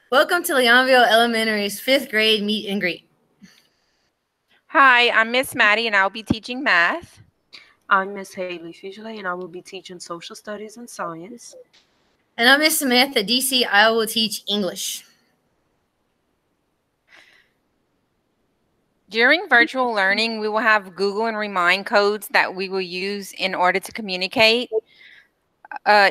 Welcome to Leonville Elementary's 5th grade meet and greet. Hi, I'm Miss Maddie and I'll be teaching math. I'm Miss Haley Fugele and I will be teaching social studies and science. And I'm Miss Samantha DC. I will teach English. During virtual learning, we will have Google and Remind codes that we will use in order to communicate.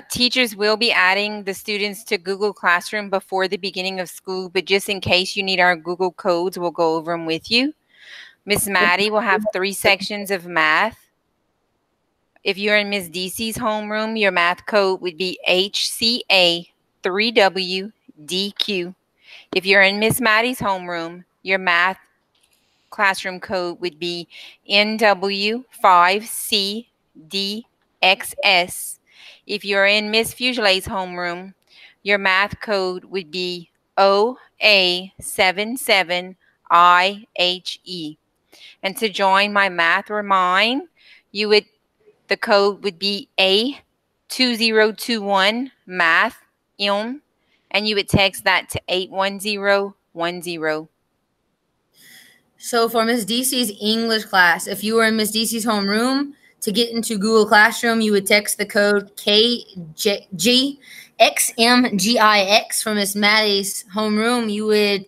Teachers will be adding the students to Google Classroom before the beginning of school, but just in case you need our Google codes, we'll go over them with you. Miss Maddie will have 3 sections of math. If you're in Miss DC's homeroom, your math code would be HCA3WDQ. If you're in Miss Maddie's homeroom, your math classroom code would be NW5CDXS. If you're in Miss Fugele's homeroom, your math code would be OA77IHE. And to join my math remind, the code would be A2021 math and you would text that to 81010. So for Miss DC's English class, if you were in Miss DC's homeroom, to get into Google Classroom, you would text the code KGXMGIX. For Miss Maddie's homeroom, you would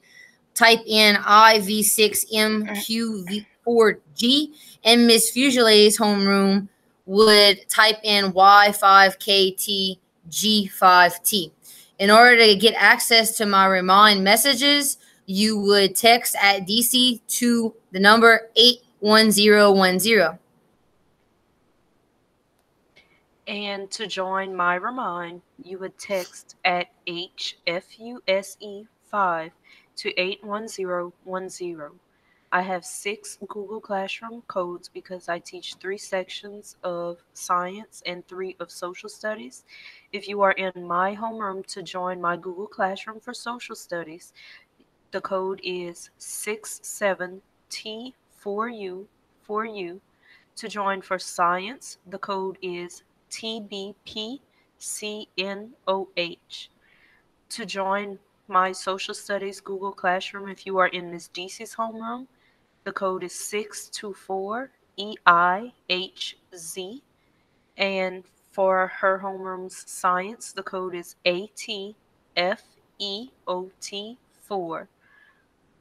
type in IV6MQV4G. And Miss Fugele's homeroom would type in Y5KTG5T. In order to get access to my remind messages, you would text at DC to the number 81010. And to join my remind, you would text at HFUSE5 to 81010. I have 6 Google Classroom codes because I teach 3 sections of science and 3 of social studies. If you are in my homeroom to join my Google Classroom for social studies, the code is 67T4U4U. To join for science, the code is TBPCNOH. To join my social studies Google Classroom, if you are in Ms. DC's homeroom, the code is 624EIHZ. And for her homeroom's science, the code is ATFEOT4.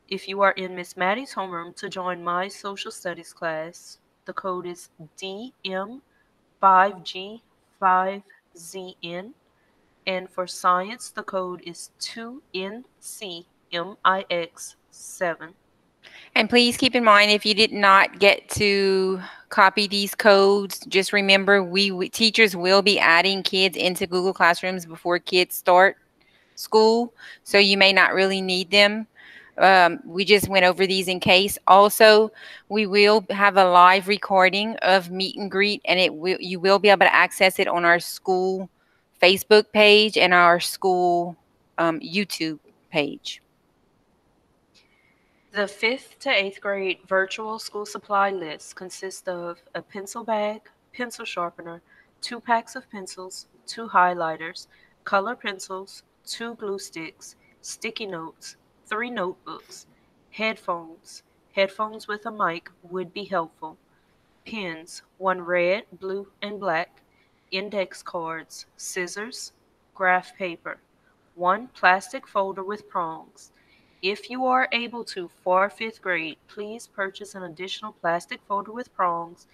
If you are in Miss Maddie's homeroom to join my social studies class, the code is DM5G5ZN. And for science, the code is 2NCMIX7. And please keep in mind, if you did not get to copy these codes, just remember teachers will be adding kids into Google Classrooms before kids start school, so you may not really need them. We just went over these in case. Also, we will have a live recording of meet and greet, and you will be able to access it on our school Facebook page and our school YouTube page. The 5th to 8th grade virtual school supply list consists of a pencil bag, pencil sharpener, 2 packs of pencils, 2 highlighters, color pencils, 2 glue sticks, sticky notes, 3 notebooks, headphones with a mic would be helpful, pens, 1 red, blue, and black, index cards, scissors, graph paper, 1 plastic folder with prongs. If you are able to, for 5th grade, please purchase an additional plastic folder with prongs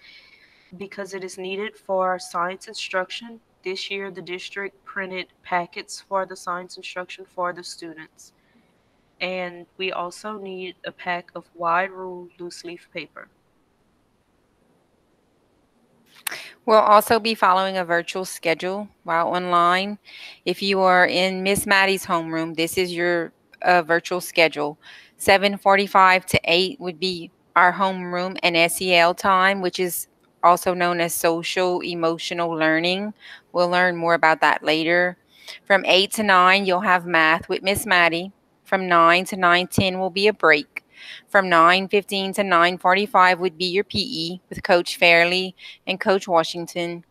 because it is needed for science instruction. This year, the district printed packets for the science instruction for the students. And we also need a pack of wide rule loose leaf paper. We'll also be following a virtual schedule while online. If you are in Miss Maddie's homeroom, this is your virtual schedule. 7:45 to 8 would be our homeroom and SEL time, which is also known as social emotional learning. We'll learn more about that later. From 8 to 9, you'll have math with Miss Maddie. From 9 to 9:10 will be a break. From 9:15 to 9:45 would be your PE with Coach Fairley and Coach Washington.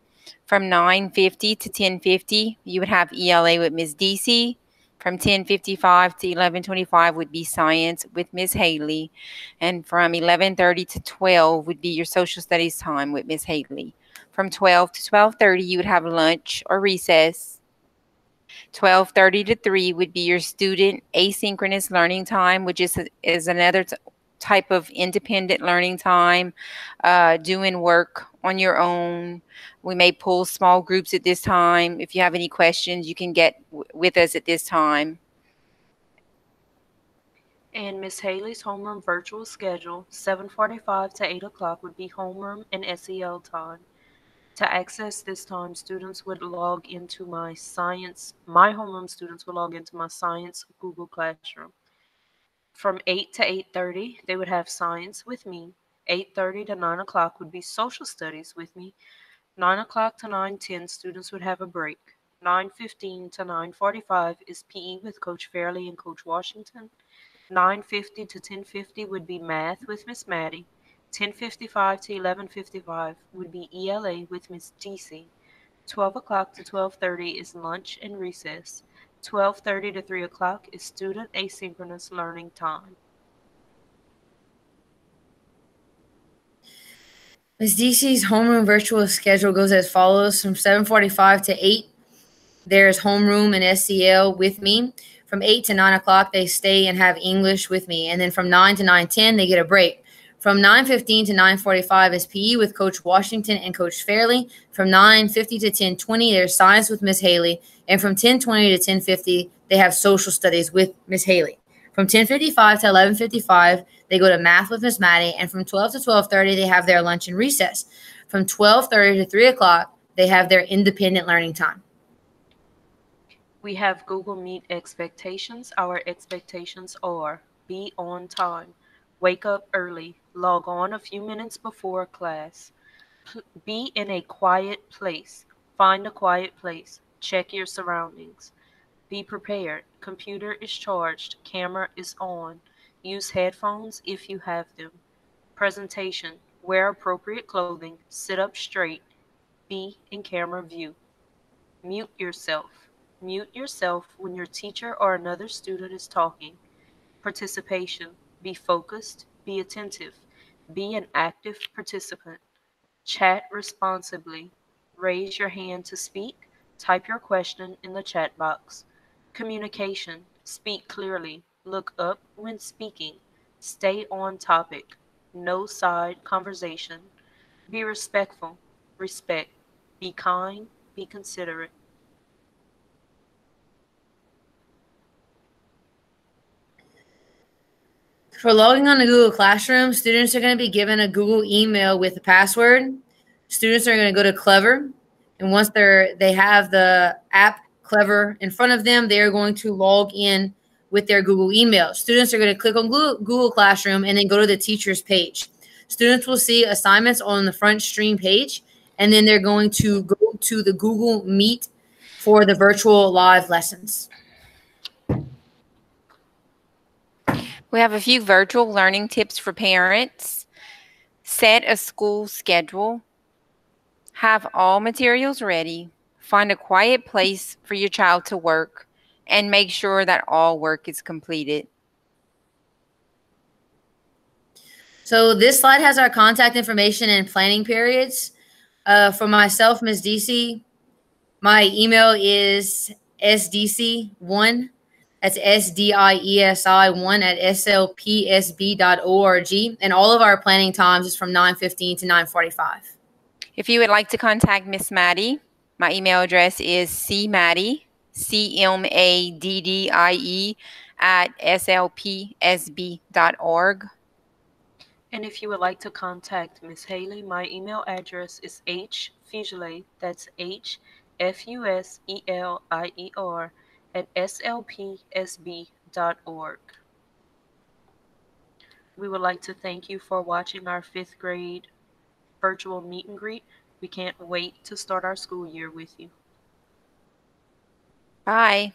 From 9:50 to 10:50, you would have ELA with Ms. DC. From 10:55 to 11:25 would be science with Miss Haley. And from 11:30 to 12 would be your social studies time with Miss Haley. From 12 to 12:30, you would have lunch or recess. 12:30 to 3 would be your student asynchronous learning time, which is another type of independent learning time, doing work on your own. We may pull small groups at this time. If you have any questions, you can get with us at this time. And Miss Haley's homeroom virtual schedule, 7:45 to 8 o'clock would be homeroom and SEL time. To access this time, students would log into my homeroom students would log into my science Google Classroom. From 8 to 8:30, they would have science with me. 8:30 to 9 o'clock would be social studies with me. 9 o'clock to 9:10, students would have a break. 9:15 to 9:45 is PE with Coach Fairley and Coach Washington. 9:50 to 10:50 would be math with Miss Maddie. 10:55 to 11:55 would be ELA with Miss DC. 12 o'clock to 12:30 is lunch and recess. 12:30 to 3 o'clock is student asynchronous learning time. Ms. DC's homeroom virtual schedule goes as follows. From 7:45 to 8, there's homeroom and SEL with me. From 8 to 9 o'clock, they stay and have English with me. And then from 9 to 9:10, they get a break. From 9:15 to 9:45 is PE with Coach Washington and Coach Fairley. From 9:50 to 10:20, there's science with Miss Haley. And from 10:20 to 10:50, they have social studies with Miss Haley. From 10:55 to 11:55, they go to math with Miss Maddie. And from 12 to 12:30, they have their lunch and recess. From 12:30 to 3 o'clock, they have their independent learning time. We have Google Meet expectations. Our expectations are: be on time, wake up early, log on a few minutes before class, be in a quiet place, find a quiet place, check your surroundings, be prepared, computer is charged, camera is on, use headphones if you have them, presentation, wear appropriate clothing, sit up straight, be in camera view, mute yourself. Mute yourself when your teacher or another student is talking. Participation. Be focused. Be attentive. Be an active participant. Chat responsibly. Raise your hand to speak. Type your question in the chat box. Communication. Speak clearly. Look up when speaking. Stay on topic. No side conversation. Be respectful. Respect. Be kind. Be considerate. For logging on to Google Classroom, students are going to be given a Google email with a password. Students are going to go to Clever, and once they have the app Clever in front of them, they are going to log in with their Google email. Students are going to click on Google Classroom and then go to the teacher's page. Students will see assignments on the front stream page, and then they're going to go to the Google Meet for the virtual live lessons. We have a few virtual learning tips for parents. Set a school schedule. Have all materials ready. Find a quiet place for your child to work, and make sure that all work is completed. So this slide has our contact information and planning periods. For myself, Ms. DC, my email is sdc1. That's SDIESI1 at slpsb.org. And all of our planning times is from 9:15 to 9:45. If you would like to contact Miss Maddie, my email address is cmaddie, CMADDIE, at slpsb.org. And if you would like to contact Miss Haley, my email address is hfuselier, that's HFUSELIER, at slpsb.org. We would like to thank you for watching our 5th grade virtual meet and greet. We can't wait to start our school year with you. Bye.